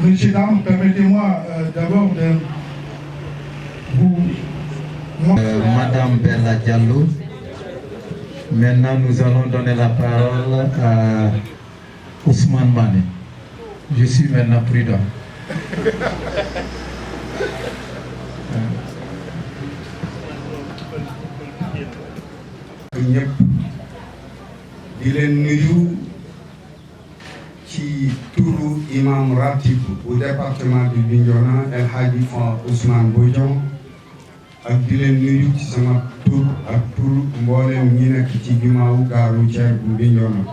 Messieurs, dames, permettez-moi d'abord de vous... Madame Bella Diallo. Maintenant, nous allons donner la parole à Ousmane Mané. Je suis maintenant prudent. ñëpp di leen nuyu ci turu imam ratib bu département du Bignona El Hadji Ousmane Bodian ak di leen nuyu ci sama tur ak tur mboolem ñi nekk ci jumaawu gare routière bu Bignona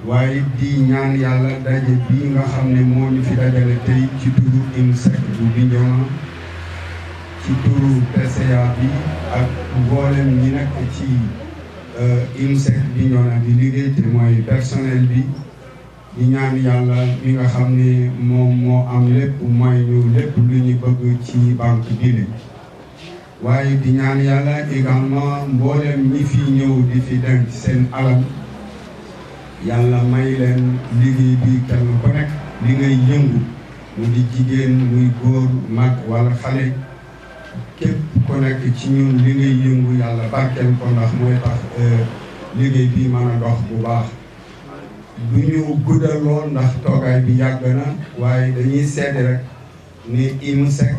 waaye di ñaan yàlla daje bii nga xam ne moo ñu fi dajale tey ci turu IMSEC bu Bignona ci turu PCA bi ak mboolem ñi nekk ci IMSEC Bignona di liggéey te mooy personnel bi di ñaan yàlla mi nga xam ne moom moo am lépp mooy ñu lépp lu ñu bëgg ci banque bi waaye di ñaan yàlla également mboolem ñi fi ñëw di fi denc seen alal yàlla may leen liggéey bi kenn ku nekk li ngay yëngu mu di jigéen muy góor mag wala xale képp ku nekk ci ñun li ngay yëngu yàlla barkeel ko ndax mooy tax liggéey bi mën a dox bu baax du ñu guddal lool ndax toogaay bi yàgg na waaye dañuy seede rek ni IMSEC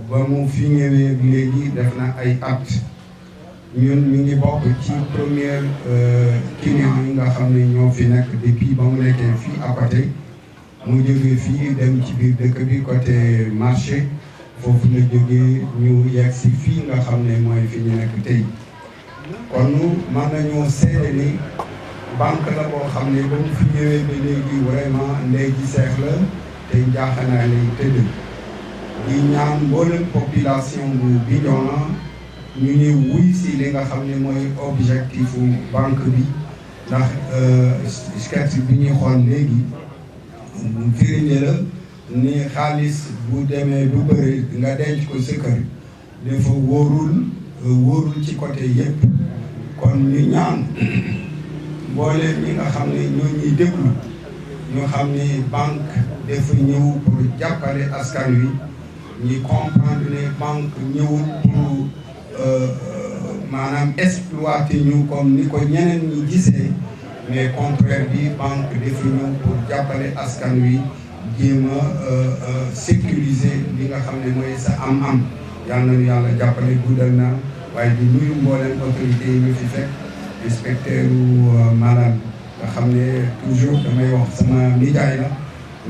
ba mu fi ñëwee léegi def na ay at ñun ñu ngi bokk ci première client yi nga xam ne ñoo fi nekk depuis ba mu nekkee fii à côté mu jógee fii dem ci biir dëkk bi côté marché foofu la jógee ñu yegg si fii nga xam ne mooy fi ñu nekk tey kon mën nañoo seede ni banque la boo xam ne ba mu fi ñëwee ba léegi vraiment ndey ji seex la te njaaxanaa lay tëdd di ñaan mboolem population bu Bignona ñu ñëw wuy si li nga xam ne mooy objectifu banque bi ndax sketch bi ñuy xool léegi firnde la ni xaalis bu demee bu bëri nga denc ko sa kër dafa wóorul ci côté yépp kon ñu ñaan mbooleem ñi nga xam ne ñoo ñuy déglu ñu xam ne banque dafa ñëw pour jàppale askan wi ñi comprendre ne banque ñëwul pour maanaam exploiter ñu comme ni ko ñeneen ñi gisee mais contraire bi banque dafa ñëw pour jàppale askan wi jéem a sécuriser li nga xam ne mooy sa am-am yal nañu yàlla jàppale guddal na waaye di nuyu mbooleem autorité yi ñu fi fekk inspecteur maanaam nga xam ne toujours damay wax sama nijaay la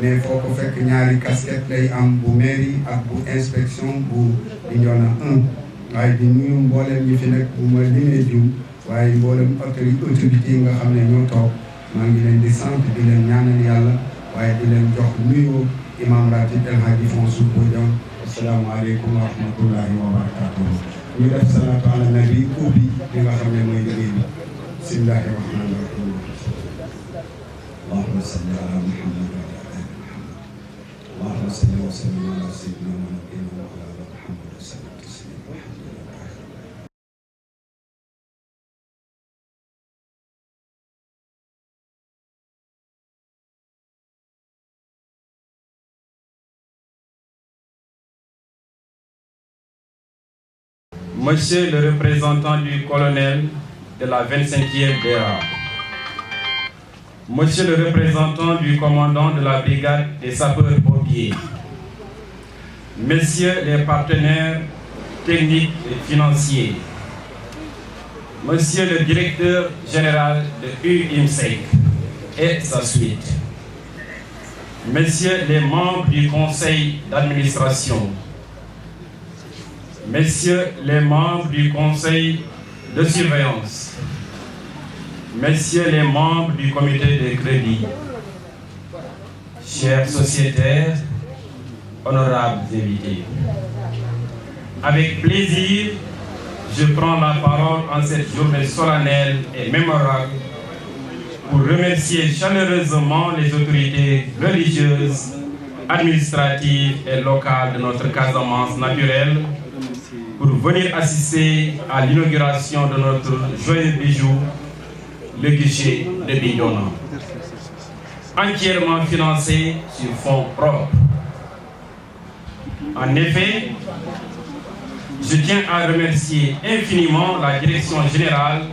mais foo ko fekk ñaari casquette lay am bu mairie ak bu inspection bu Bignona 1 waaye di nuyu mbooleem ñi fi nekk bu ma limee jiw waaye mbooleem autorité yi nga xam ne ñoo toog maa ngi leen di sant di leen ñaanal yàlla waaye di leen jox nuyu imam ratib El Hadji Bodian asalaamaaleykum wa rahmatullahi wa barakatuhu ñu def salaatu ala nabi ubbi li nga xam ne mooy liggéey bi bismillahi rahmani rahim allahumma salli ala muhammad wa ala ali muhammad allahumma salli wa sallim ala sayyidina wa nabiyina wa ala ali muhammad wa sallam taslima alhamdulillah. Monsieur le représentant du colonel de la 25e BA, Monsieur le représentant du commandant de la brigade des sapeurs-pompiers, Messieurs les partenaires techniques et financiers, Monsieur le directeur général de IMSEC et sa suite, Messieurs les membres du conseil d'administration, Messieurs les membres du conseil de surveillance, Messieurs les membres du comité de crédit, chers sociétaires, honorables invités, avec plaisir, je prends la parole en cette journée solennelle et mémorable pour remercier chaleureusement les autorités religieuses, administratives et locales de notre Casamance naturelle pour venir assister à l'inauguration de notre joyeux bijou, le guichet de Bignona. entièrement financé sur fonds propres. En effet, je tiens à remercier infiniment la Direction générale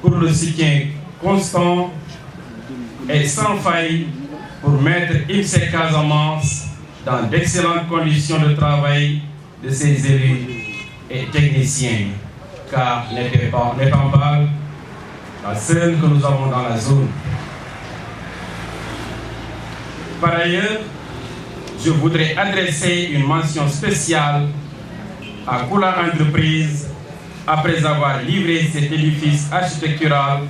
pour le soutien constant et sans faille pour mettre IMSEC Casamance dans d'excellentes conditions de travail de ses élus et techniciens, car n'étant pas la seule que nous avons dans la zone. Par ailleurs, je voudrais adresser une mention spéciale à Kula Entreprise après avoir livré cet édifice architectural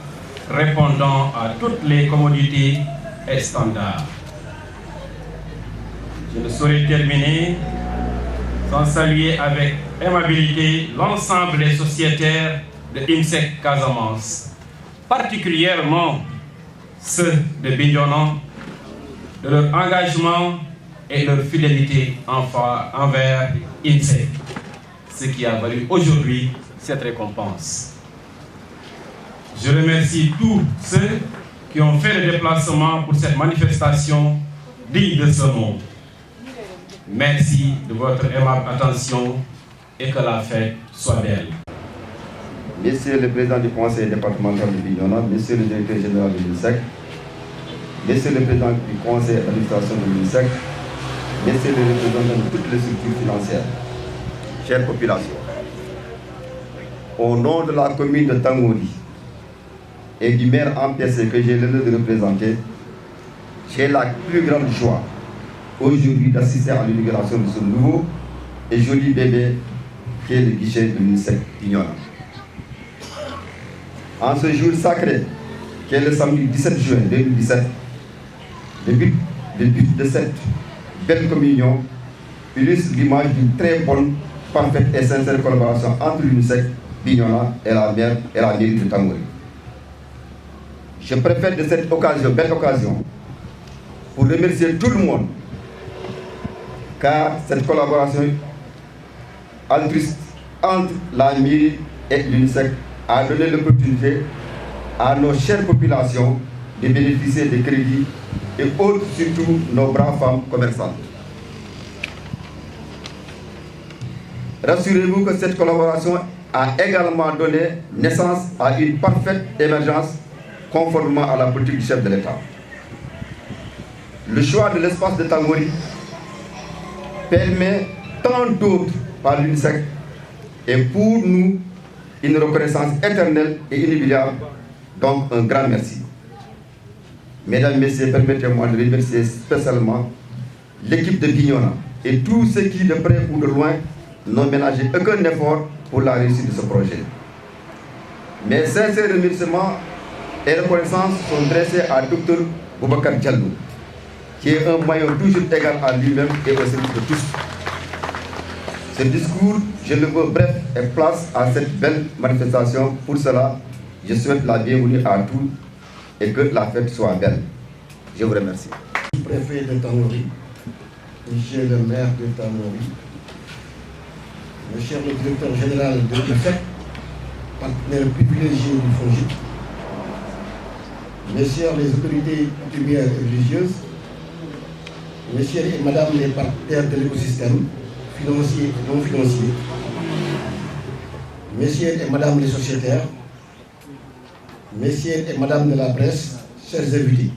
répondant à toutes les commodités et standards. Je ne saurais terminer sans saluer avec aimabilité l'ensemble des sociétaires de IMSEC Casamance, particulièrement ceux de Bignona, de leur engagement et leur fidélité envers IMSEC, ce qui a valu aujourd'hui cette récompense. Je remercie tous ceux qui ont fait le déplacement pour cette manifestation digne de ce nom. Merci de votre aimable attention et que la fête soit belle. Monsieur le président du conseil départemental de Bignona, monsieur le directeur général de l'IMSEC, monsieur le président du conseil d'administration de l'IMSEC, monsieur le représentant de toutes les structures financières, chère population, au nom de la commune de Tangouri et du maire MPC que j'ai l'honneur de représenter, j'ai la plus grande joie aujourd'hui d'assister à l'inauguration de ce nouveau et joli bébé qui est le guichet de l'IMSEC Bignona. En ce jour sacré, qui est le samedi 17 juin 2017, le but de cette belle communion illustre l'image d'une très bonne, parfaite et sincère collaboration entre l'IMSEC Bignona et la mairie de Tangouri. Je préfère de cette occasion, belle occasion, pour remercier tout le monde, car cette collaboration altruiste entre la mairie et l'IMSEC a donné l'opportunité à nos chères populations de bénéficier des crédits et autres, surtout nos braves femmes commerçantes. Rassurez-vous que cette collaboration a également donné naissance à une parfaite émergence conformément à la politique du chef de l'État. Le choix de l'espace de Tangouri permet tant d'autres par l'IMSEC et pour nous une reconnaissance éternelle et inéluctable. Donc un grand merci. Mesdames et messieurs, permettez-moi de remercier spécialement l'équipe de Bignona et tous ceux qui, de près ou de loin, n'ont ménagé aucun effort pour la réussite de ce projet. Mes sincères remerciements et reconnaissances sont dressés à Dr Boubacar Diallo, qui est un maillon toujours égal à lui-même et au service de tous. Ce discours, je le veux bref et place à cette belle manifestation. Pour cela, je souhaite la bienvenue à tous et que la fête soit belle. Je vous remercie. Préfet de Tangouri, monsieur le maire de Tangouri, monsieur le directeur général de l'IMSEC, partenaire privilégié du FONGIP, messieurs les autorités coutumières et religieuses, messieurs et madame les partenaires de l'écosystème, financiers et non financiers, messieurs et madame les sociétaires, messieurs et madame de la presse, chers invités.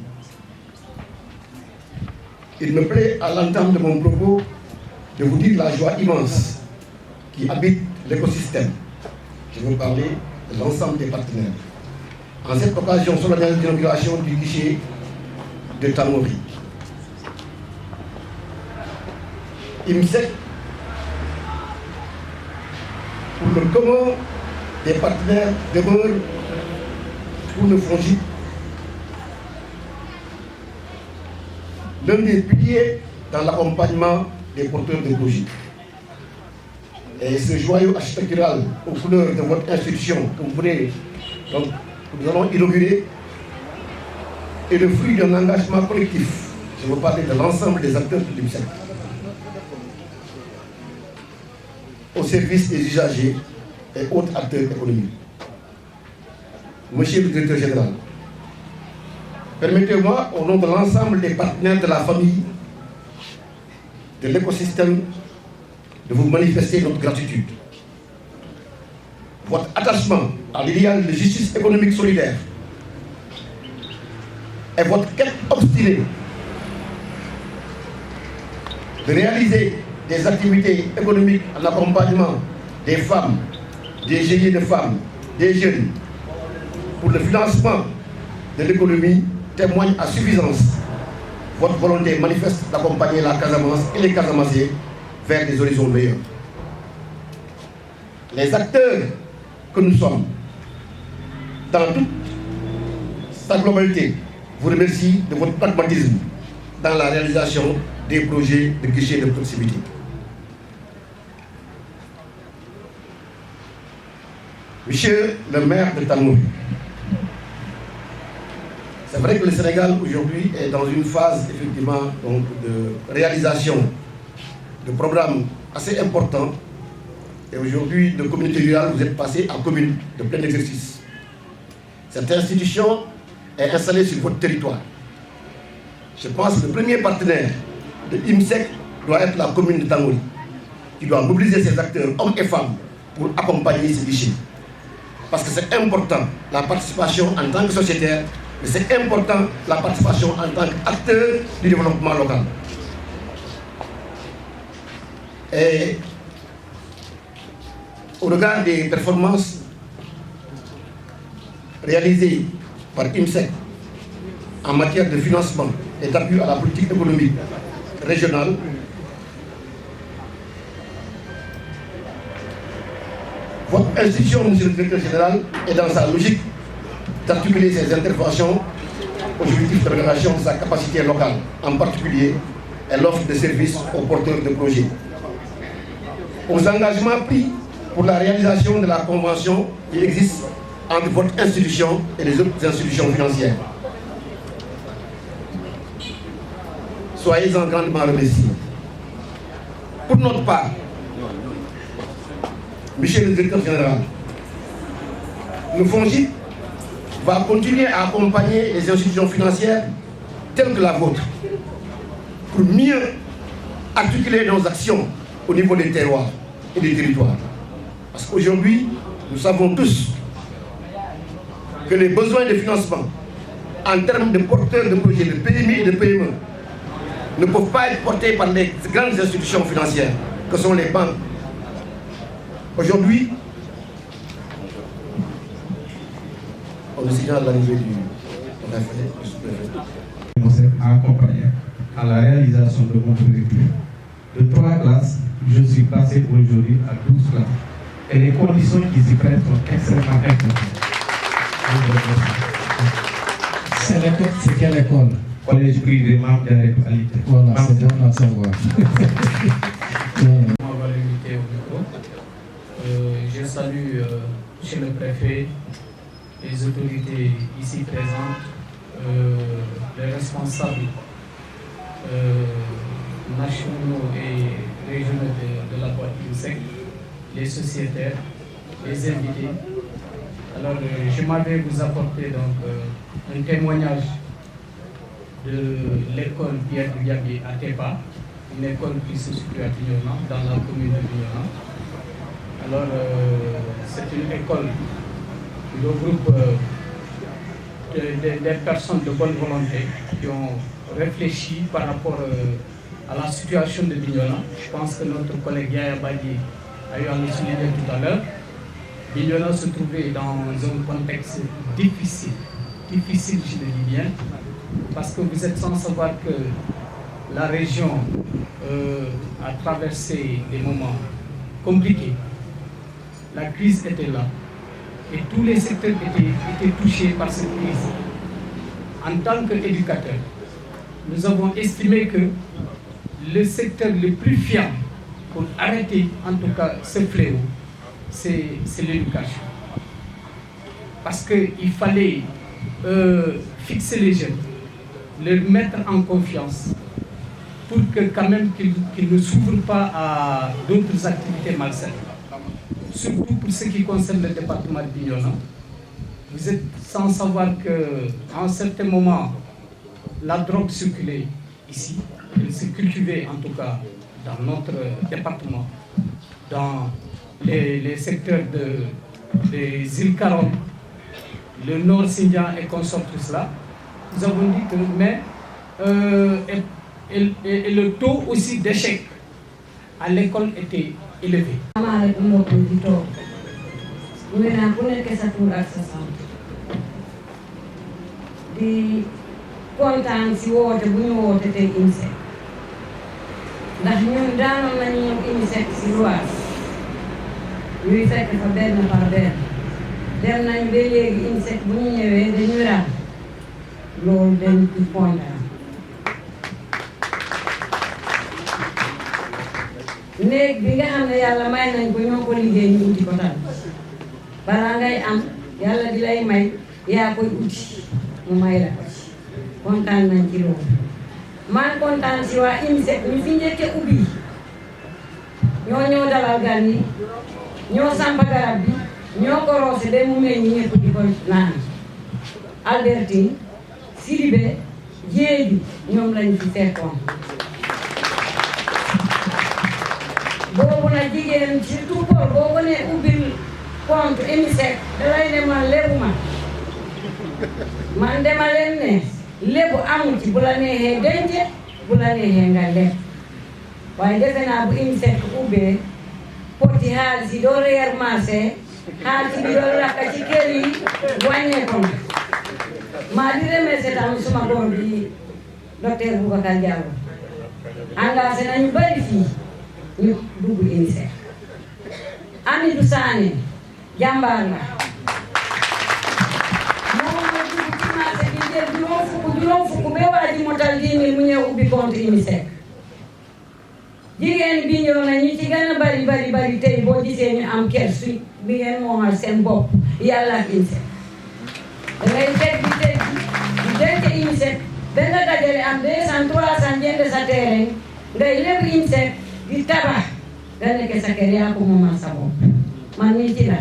Il me plaît à l'entame de mon propos de vous dire la joie immense qui habite l'écosystème. Je veux parler de l'ensemble des partenaires. En cette occasion solennelle d'inauguration du guichet de Tangouri, IMSEC, pour le commun des partenaires, demeure pour le FONGIP l'un des piliers dans l'accompagnement des porteurs de projets. Et ce joyau architectural aux couleurs de votre institution que nous allons inaugurer est le fruit d'un engagement collectif. Je veux parler de l'ensemble des acteurs de l'IMSEC, au service des usagers et autres acteurs économiques. Monsieur le directeur général, Permettez-moi, au nom de l'ensemble des partenaires de la famille, de l'écosystème, de vous manifester notre gratitude. Votre attachement à l'idéal de justice économique solidaire et votre quête obstinée de réaliser des activités économiques en accompagnement des femmes, des GIE de femmes, des jeunes, pour le financement de l'économie témoigne à suffisance votre volonté manifeste d'accompagner la Casamance et les Casamanciens vers des horizons meilleurs. Les acteurs que nous sommes, dans toute sa globalité, vous remercie de votre pragmatisme dans la réalisation des projets de guichet de proximité. Monsieur le maire de Tangouri, c'est vrai que le Sénégal aujourd'hui est dans une phase effectivement donc, de réalisation de programmes assez importants. Et aujourd'hui, de communauté rurale, vous êtes passé à commune de plein exercice. Cette institution est installée sur votre territoire. Je pense que le premier partenaire de IMSEC doit être la commune de Tangouri, qui doit mobiliser ses acteurs, hommes et femmes, pour accompagner ces guichets. Parce que c'est important, la participation en tant que sociétaire, mais c'est important la participation en tant qu'acteur du développement local. Et au regard des performances réalisées par IMSEC en matière de financement et d'appui à la politique économique régionale, votre institution, monsieur le directeur général, est dans sa logique d'articuler ses interventions aux objectifs d'amélioration de sa capacité locale, en particulier et l'offre de services aux porteurs de projets. Aux engagements pris pour la réalisation de la convention qui existe entre votre institution et les autres institutions financières. Soyez-en grandement remerciés. Pour notre part, monsieur le directeur général, le FONGIP va continuer à accompagner les institutions financières telles que la vôtre pour mieux articuler nos actions au niveau des terroirs et des territoires. Parce qu'aujourd'hui, nous savons tous que les besoins de financement en termes de porteurs de projets de PMI et de PME ne peuvent pas être portés par les grandes institutions financières que sont les banques. Aujourd'hui, on nous signale l'arrivée du préfet à accompagner à la réalisation de mon objectif. De 3 classes, je suis passé aujourd'hui à 12 classes. Et les conditions qui s'y prêtent sont extrêmement importantes. C'est quelle école? Collège privé Mame Diarra Qualité. Voilà, c'est bon à savoir. Je salue chez le préfet, les autorités ici présentes, les responsables nationaux et régionaux de la boîte IMSEC, les sociétaires, les invités. Alors, je m'avais vous apporter donc un témoignage de l'école Pierre Goudiaby à Tepa, une école qui se situe à Bignona, dans la commune de Bignona. Alors, c'est une école qui regroupe des personnes de bonne volonté qui ont réfléchi par rapport à la situation de Bignona. Je pense que notre collègue Yaya Badi a eu à le souligner tout à l'heure. Bignona se trouvait dans un contexte difficile, je le dis bien, parce que vous êtes sans savoir que la région a traversé des moments compliqués. La crise était là et tous les secteurs étaient touchés par cette crise. En tant qu'éducateurs, nous avons estimé que le secteur le plus fiable pour arrêter en tout cas ce fléau, c'est l'éducation. Parce qu'il fallait fixer les jeunes, les mettre en confiance pour que quand même qu'ils ne s'ouvrent pas à d'autres activités malsaines. Surtout pour ce qui concerne le département de Bignona. Vous êtes sans savoir qu'à un certain moment, la drogue circulait ici, elle s'est cultivée en tout cas dans notre département, dans les secteurs des îles Caroline, le Nord Sindian et consorts tout cela. Nous avons dit que, mais et le taux aussi d'échec à l'école était élevé. di kontaan si woote bu ñu woote tey IMSEC ndax ñun daanoon nañu ñëw IMSEC si Loire ñuy fekk fa benn par benn dem nañ ba léegi IMSEC bu ñu ñëwee dañuy raam loolu dañ ci kontaan. néeg bi nga xam ne yàlla may nañ ko ñoo ko liggéey ñu uti ko tam balaa ngay am yàlla di lay may yaa koy uti mu may la ko ci kontaan nañ ci loolu. man kontaan si waa IMSEC ñu fi njëkke ubbi ñoo ñëw dalal gan yi ñoo samp garab bi ñoo ko roose ba mu meññ ñëpp di ko naan. Albertine Sidibé Jéeju ñoom lañ fi fekkoon. boobu nag jigéen surtout Paul boo ko nee ubbil compte IMSEC dalay ne man lébu man dema leen ne lébu amul ci bu la neexee denc bu la neexee nga lekk waaye defe naa bu IMSEC ubbee poti xaalis yi doo reer marché xaalis bi doo lakka ci kër yi wàññeeku na. maa di remercier tam suma góor bi docteur Boubacar Diallo engagé nañu bari fii ñu dugg IMSEC. Amidou Sané jàmbaar la moom la dugg ci marché bi jël juróom fukk ba waa ji motal 10 000 mu ñëw ubbi compte IMSEC. jigéen bi ñëw na ñi ci gën a bari tey boo gisee ñu am kër su bi ngeen moomal seen bopp yàlla ak IMSEC. dangay teg di denc IMSEC ba nga dajale am 200 300 jënd sa terrain ngay lépp IMSEC di tabax nga nekk sa kër yaa ko moomal sa bopp man nii ci la.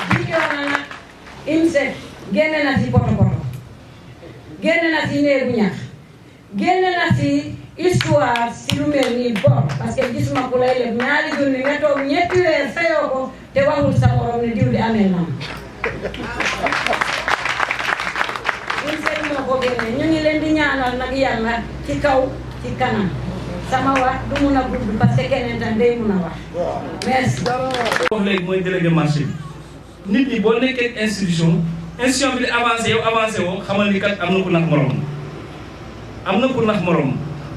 bi ñëw na nag IMSEC génne na si poto génne na si néegu ñax génne na si histoire si lu mel nii bor parce que gisuma ku lay leb ñaari junni nga toog ñetti weer fayoo ko te waxul sa morom ne diw di amee nam IMSEC moo ko génne ñu ngi leen di ñaanal nag yàlla ci kaw ci kanam sama wax du mun a gudd parce que keneen tam day mun a wax merci. wax léegi mooy délégué marché bi nit ñi boo nekkee institution bi di avancé yow avancé woo xamal ni kat am na ku nax morom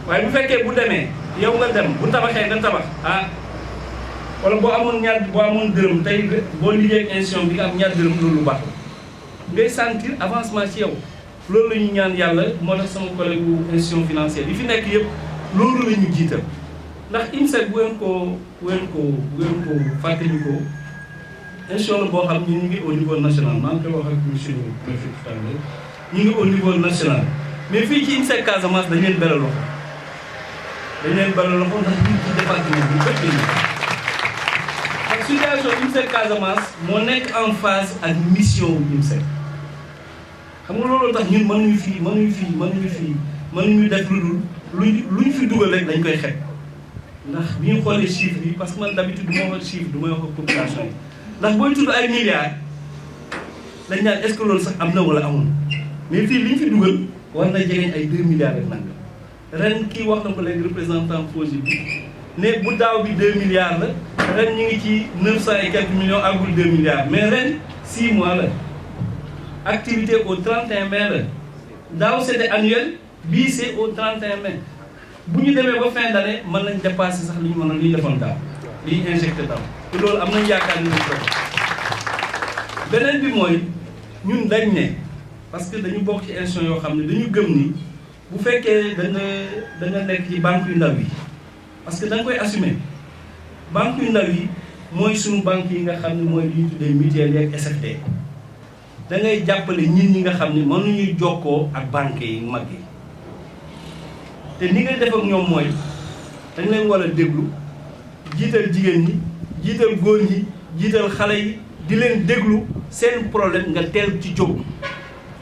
waaye bu fekkee bu demee yow nga dem bu tabaxee nga tabax wala boo amoon dërëm tey boo liggéey ak institution bi nga am ñaar dërëm loolu lu baax ngay sentir avancement ci yow loolu la ñu ñaan yàlla moo tax sama collègue bu institution financière yi fi nekk yëpp loolu la ñu jiital ndax IMSEC bu ngeen ko fàttali ko institution la boo xam ñu ngi au niveau national maa ngi koy wax ak monsieur le préfet tout à l'heure ñu ngi au niveau national mais fii ci IMSEC Casamance dañ leen beral loxo ndax ñu ci département bi bëgg nañu ak situation IMSEC Casamance moo nekk en phase ak mission wu IMSEC xam nga loolu tax ñun mënuñu def lu luñ fi dugal rek dañ koy xeeb ndax bi ñu xoolee chiffre bi parce que man d'habitude du ma wax chiffre du may wax population yi ndax booy tudd ay milliards dañ naan est-ce que loolu sax am na wala amul mais fii li ñu fi dugal war na jegeñ ay 2 milliards rek nag ren kii wax na ko léegi représentant projet bi ne bu daaw bi 2 milliards la ren ñu ngi ci 900 et quelques millions agul 2 milliards mais ren 6 mois la activité au 31 mai la daaw c'était annuel bii c'est au 31 mai bu ñu demee ba fin d'année mën nañ dépasser sax li ñu mën a li ñu defoon daaw li ñu injecté daaw te loolu am nañ yaakaar ni ko beneen bi mooy ñun dañ ne parce que dañu bokk ci institution yoo xam ne dañu gëm ni bu fekkee da nga nekk ci banque yu ndaw yi parce que da nga koy assumer banque yu ndaw yi mooy suñu banque yi nga xam ne mooy li ñu tuddee mutuelle yeeg SFT da ngay jàppale ñi nga xam ne mënuñuy jokkoo ak banque yi mag yi te ni ngay def ak ñoom mooy dañ leen war a déglu jiital jigéen ñi jiital góor ñi jiital xale yi di leen déglu seen problème nga teel ci jóg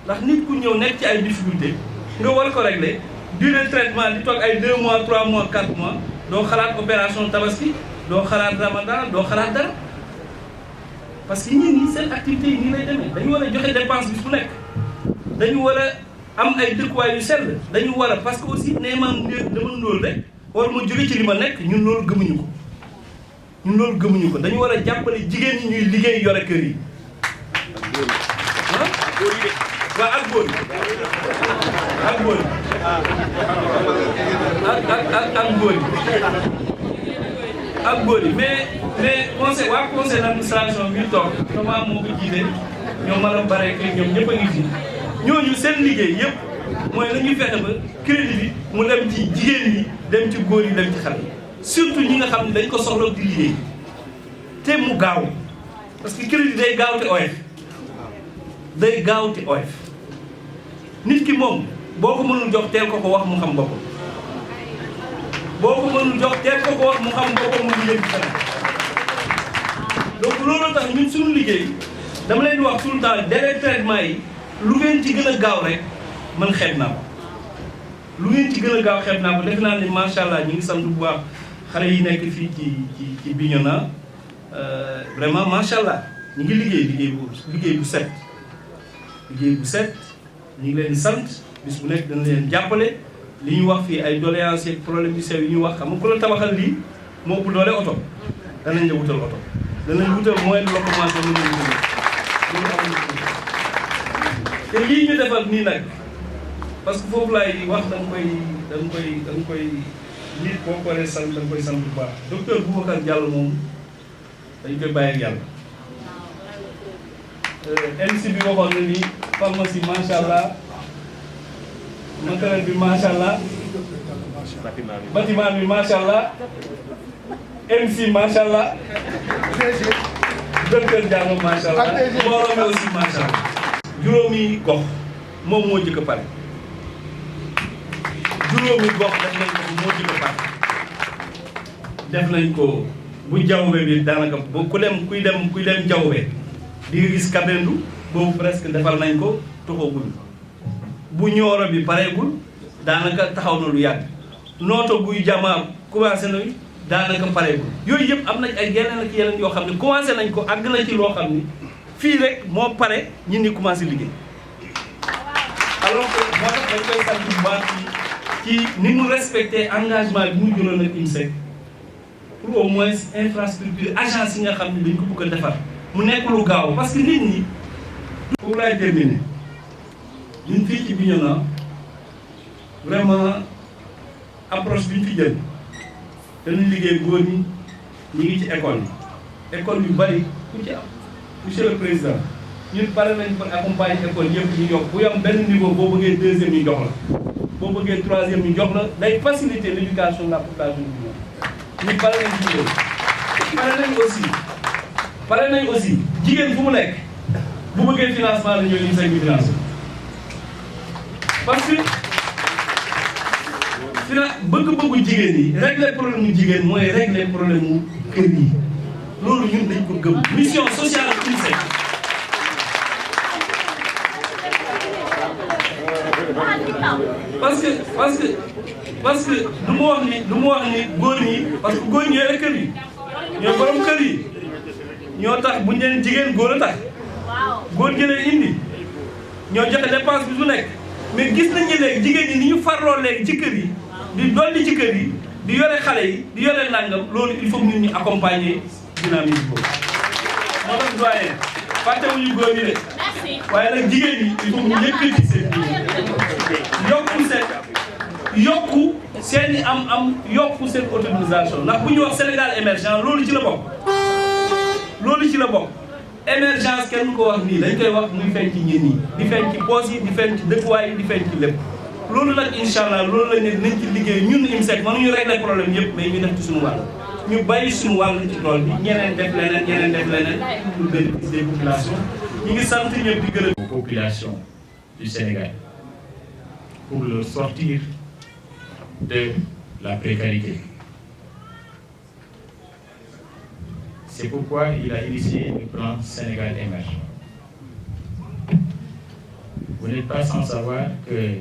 ndax nit ku ñëw nekk ci ay difficulté nga war ko régler durée de traitement di toog ay 2 mois 3 mois 4 mois doo xalaat opération tabaski doo xalaat ramadan doo xalaat dara parce que ñii seen activités yi nii lay demee dañu war a joxe dépense bis bu nekk dañu war a am ay dëkkuwaay yu sell dañu war a parce que aussi nee man dama ndóol rek war ma jóge ci li ma nekk ñun loolu gëmuñu ko dañu war a jàppale jigéen ñi ñuy liggéey yore kër yi waaw ak góor yi ak góor yi ak góor yi mais conseil waa conseil d'administration bi toog comment moo ko jiite ñoom mën a bare kay ñoom ñëpp a ngi fi ñooñu seen liggéey yëpp mooy la ñuy fexe ba crédit bi mu dem ci jigéen ñi dem ci góor yi dem ci xale yi surtout ñi nga xam ne dañ ko soxla di liggéey te mu gaaw parce que crédit day gaaw te oyof nit ki moom boo ko mënul jox teel ko wax mu xam boppam boo ko mënul jox teel ko wax mu xam boppam mu liggéey ci kanam donc loolu tax ñun suñu liggéey dama leen di wax tout le temps délai traitement yi lu ngeen ci gën a gaaw rek man xeeb naa ko lu ngeen ci gën a gaaw xeeb naa ko def naa ne macha allah ñu ngi sant bu baax xale yi nekk fii ci Bignona vraiment macha allah ñu ngi liggéey bu set ñu ngi leen di sant bis bu nekk dana leen jàppale li ñu wax fii ay doléances ak problème yu sew yi ñu wax xam nga ku la tabaxal lii moo ëpp doole oto danañ la wutal oto danañ wutal moyen de locomotion te lii ñu defal nii nag parce que foofu laay wax da nga koy nit boo ko waree sant da nga koy sant bu baax docteur Boubacar Diallo moom dañ koy bàyyi ak yàlla MC bi waxoon na ni pharmacie macha allah matériel bi macha allah bâtiment bi macha allah MC macha allah docteur Diallo macha allah mbooloo mi aussi macha allah. juróomi gox moom moo jëkk a pare juróomi gox def nañ ko moo jëkk a pare def nañ ko bu jawbe bi daanaka bu kuy dem jawbe di nga gis Kabendou boobu presque defal nañ ko toxagul bu Nioro bi pareegul daanaka taxaw na lu yàgg nooto buy jamaar commencé nañ daanaka pareegul yooyu yëpp am nañ ay yeneen ak yeneen yoo xam ne commencé nañ ko àgg na ci loo xam ni fii rek moo pare ñi ni commencé liggéey alors que moo tax dañ koy sant bu baax ci ni mu respecté engagement bi mu jëloon ak IMSEC pour au moins infrastructure agence yi nga xam ne dañ ko bëgg a defar mu nekk lu gaaw parce que nit ñi pour lay terminer ñun fii ci Bignona vraiment approche bi ñu fi jël dañuy liggéey góor ñi ñu ngi ci école yu bari ku ci am monsieur le président ñun pare nañ pour accompagner école yëpp ñu yokk bu yam benn niveau boo bëggee deuxième ñu jox la boo bëggee troisième ñu jox la day faciliter l'éducation de la population bi ñu pare nañ ci loolu pare nañ aussi jigéen fu mu nekk bu bëggee financement la ñëw IMSEC bi financé parce que bëgg-bëggu jigéen yi régler problème mu jigéen mooy régler problème mu kër yi loolu ñun dañ ko gëm mission sociale ak IMSEC parce que du ma wax ni góor ñi parce que góor ñi yore kër yi ñooy borom kër yi ñoo tax bu ñu leen jigéen góor a tax góor gi leen indi ñoo joxe dépense bi su nekk mais gis nañ ne léegi jigéen ñi ni ñu farloo léegi ci kër yi di dolli ci kër yi di yore xale yi di yore nangam loolu il faut ñun ñu accompagner dynamique boobu. moo tax doyen fàttewuñu góor ñi de waaye nag jigéen ñi il faut ñu yëkkati seen yokku seen i am yokku seen autonomisation ndax bu ñuy wax Sénégal émergent loolu ci la bokk. émergence kenn ko wax nii dañ koy wax muy feeñ ci ñenn ñi di feeñ ci poos yi di feeñ ci dëkkuwaay yi di feeñ ci lépp loolu nag incha allah loolu lañ ne dinañ ci liggéey ñun IMSEC mënuñu régler problème yëpp mais ñu def ci suñu wàll ñu bàyyi suñu wàll ci tool bi ñeneen def leneen pour bénéfice des populations ñu ngi sant ñëpp di gërëm aux populations du Sénégal pour leur sortir de la précarité. C'est pourquoi il a initié le plan Sénégal émergent. vous n'êtes pas sans savoir que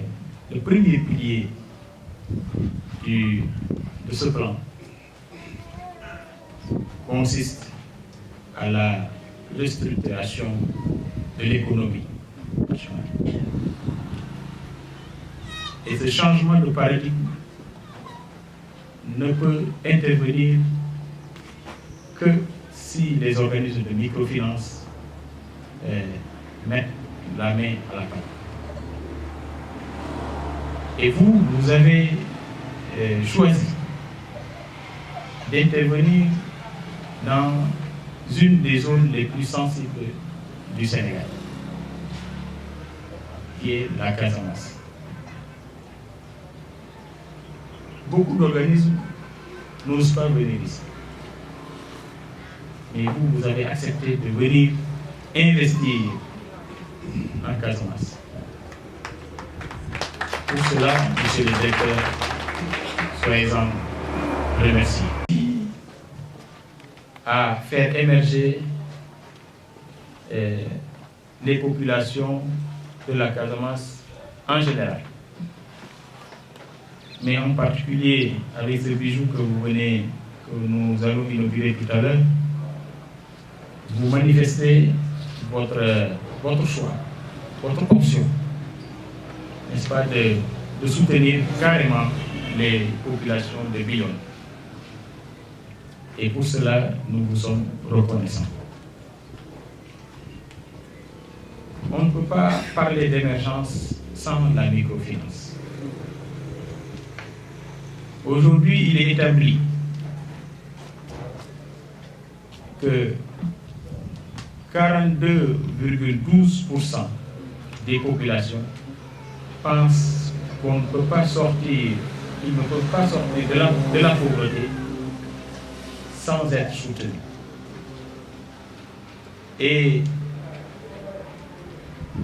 le premier pilier de ce plan consiste à la restructuration de l'économie. Et ce changement de paradigme ne peut intervenir que si les organismes de microfinance mettent la main à la pâte. Et vous avez choisi d'intervenir dans une des zones les plus sensibles du Sénégal, qui est la Casamance. Beaucoup d'organismes n'osent pas venir ici. Mais vous avez accepté de venir investir en Casamance. Pour cela, monsieur le directeur, soyez-en remerciés. À faire émerger les populations de la Casamance en général. Mais en particulier avec ce bijou que nous allons inaugurer tout à l'heure, vous manifestez votre choix, votre option, n'est-ce pas, de soutenir carrément les populations de Bignona. Et pour cela, nous vous sommes reconnaissants. On ne peut pas parler d'émergence sans la microfinance. Aujourd'hui, il est établi que 42,12% des populations pensent qu'on ne peut pas sortir, ils ne peuvent pas sortir de la pauvreté sans être soutenus. Et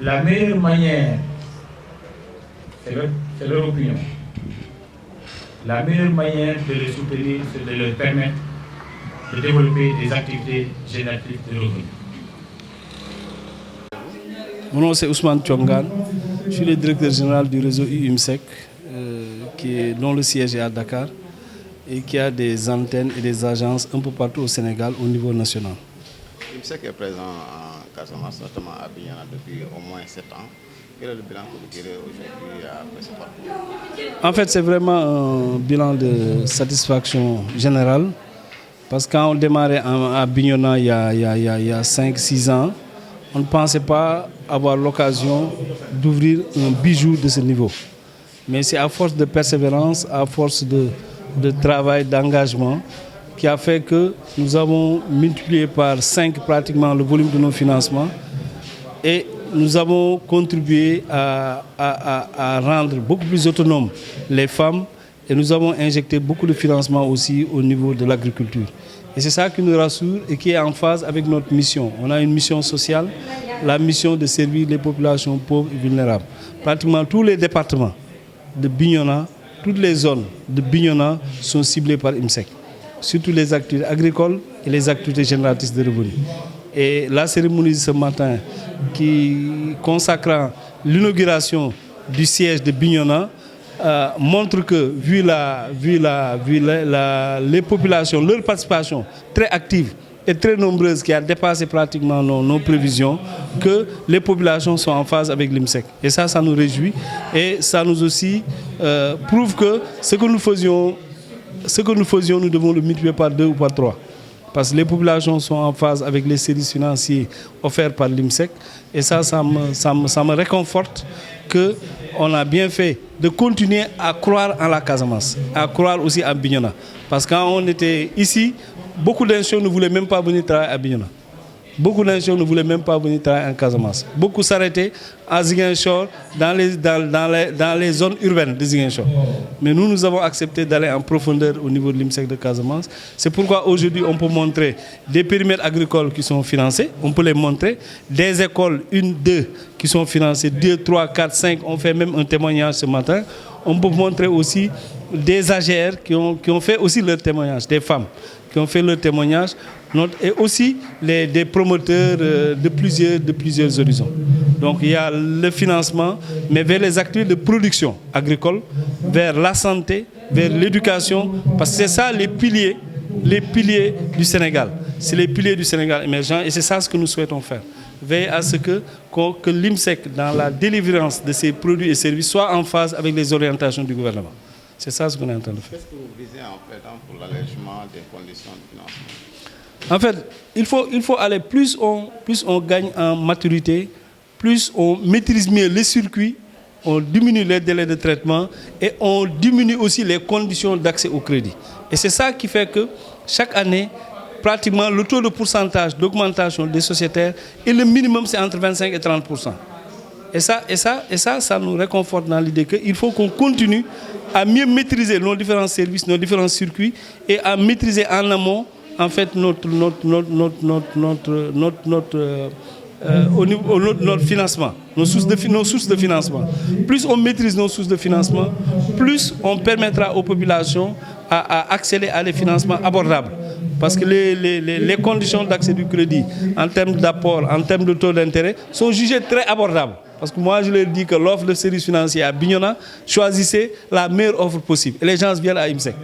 la meilleure manière, c'est leur opinion, la meilleure manière de les soutenir, c'est de leur permettre de développer des activités génératrices de revenus. Mon nom c'est Ousmane Tchongan, je suis le directeur général du réseau UIMSEC, dont le siège est à Dakar et qui a des antennes et des agences un peu partout au Sénégal au niveau national. UIMSEC est présent en Casamance, notamment à Bignona depuis au moins 7 ans. Quel est le bilan que vous tirez aujourd'hui après ce parcours? En fait, c'est vraiment un bilan de satisfaction générale. Parce que quand on démarrait à Bignona il y a 5-6 ans, on ne pensait pas avoir l'occasion d'ouvrir un bijou de ce niveau. Mais c'est à force de persévérance, à force de travail, d'engagement, qui a fait que nous avons multiplié par 5 pratiquement le volume de nos financements et nous avons contribué à rendre beaucoup plus autonomes les femmes et nous avons injecté beaucoup de financement aussi au niveau de l'agriculture. Et c'est ça qui nous rassure et qui est en phase avec notre mission. On a une mission sociale, la mission de servir les populations pauvres et vulnérables. Pratiquement tous les départements de Bignona, toutes les zones de Bignona sont ciblées par IMSEC. Surtout les activités agricoles et les activités génératrices de revenus. Et la cérémonie de ce matin qui consacrant l'inauguration du siège de Bignona montre que, vu les populations, leur participation très active et très nombreuse qui a dépassé pratiquement nos prévisions, que les populations sont en phase avec l'IMSEC. Et ça nous réjouit et ça nous aussi prouve que ce que nous faisions, nous devons le multiplier par 2 ou par 3. Parce que les populations sont en phase avec les services financiers offerts par l'IMSEC. Et ça me réconforte qu'on a bien fait de continuer à croire en la Casamance, à croire aussi à Bignona. Parce que quand on était ici, beaucoup d'institutions ne voulaient même pas venir travailler à Bignona. Beaucoup d'institutions ne voulaient même pas venir travailler en Casamance. Beaucoup s'arrêtaient à Ziguinchor, dans les zones urbaines de Ziguinchor. Mais nous avons accepté d'aller en profondeur au niveau de l'IMSEC de Casamance. C'est pourquoi aujourd'hui, on peut montrer des périmètres agricoles qui sont financés. On peut les montrer. Des écoles, 1, 2, qui sont financées. 2, 3, 4, 5. On fait même un témoignage ce matin. On peut montrer aussi des AGR qui ont fait aussi leur témoignage, des femmes qui ont fait leur témoignage. et aussi des promoteurs de plusieurs horizons. Donc il y a le financement, mais vers les activités de production agricole, vers la santé, vers l'éducation, parce que c'est ça les piliers du Sénégal. C'est les piliers du Sénégal émergent et c'est ça ce que nous souhaitons faire. Veiller à ce que l'IMSEC, dans la délivrance de ses produits et services, soit en phase avec les orientations du gouvernement. C'est ça ce qu'on est en train de faire. Qu'est-ce que vous visez en fait pour l'allègement des conditions de financement? En fait, il faut aller, plus on gagne en maturité, plus on maîtrise mieux les circuits, on diminue les délais de traitement et on diminue aussi les conditions d'accès au crédit. Et c'est ça qui fait que chaque année, pratiquement le taux de pourcentage d'augmentation des sociétaires, et le minimum c'est entre 25 et 30%. Et ça nous réconforte dans l'idée qu'il faut qu'on continue à mieux maîtriser nos différents services, nos différents circuits et à maîtriser en amont en fait notre financement, nos sources de financement. Plus on maîtrise nos sources de financement, plus on permettra aux populations à accéder à des financements abordables. Parce que les conditions d'accès du crédit, en termes d'apport, en termes de taux d'intérêt, sont jugées très abordables. Parce que moi, je leur dis que l'offre de services financiers à Bignona, choisissez la meilleure offre possible. Et les gens viennent à IMSEC.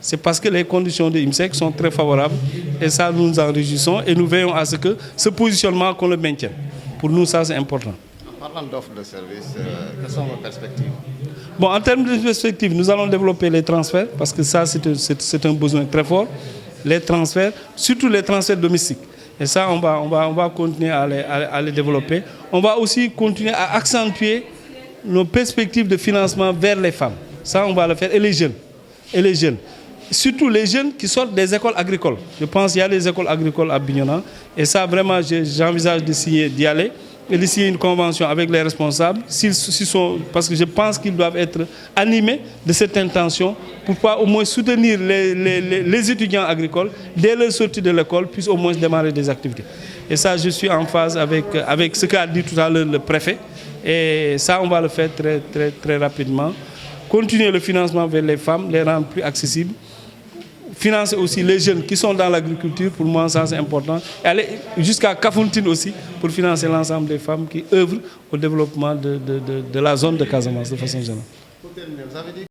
C'est parce que les conditions de IMSEC sont très favorables. Et ça, nous nous en réjouissons. Et nous veillons à ce que ce positionnement, qu'on le maintienne. Pour nous, ça, c'est important. En parlant d'offres de services, quelles sont vos perspectives? Bon, en termes de perspectives, nous allons développer les transferts. Parce que ça, c'est un besoin très fort. Les transferts, surtout les transferts domestiques. Et ça, on va continuer à les développer. On va aussi continuer à accentuer nos perspectives de financement vers les femmes. Ça, on va le faire. Et les jeunes. Surtout les jeunes qui sortent des écoles agricoles. Je pense qu'il y a des écoles agricoles à Bignona. Et ça, vraiment, j'envisage d'y aller et de signer une convention avec les responsables, parce que je pense qu'ils doivent être animés de cette intention pour pouvoir au moins soutenir les étudiants agricoles dès leur sortie de l'école, puissent au moins démarrer des activités. Et ça, je suis en phase avec ce qu'a dit tout à l'heure le préfet. Et ça, on va le faire très, très, très rapidement. Continuer le financement vers les femmes, les rendre plus accessibles. Financer aussi les jeunes qui sont dans l'agriculture, pour moi ça c'est important. Et aller jusqu'à Kafountine aussi pour financer l'ensemble des femmes qui œuvrent au développement de la zone de Casamance de façon générale.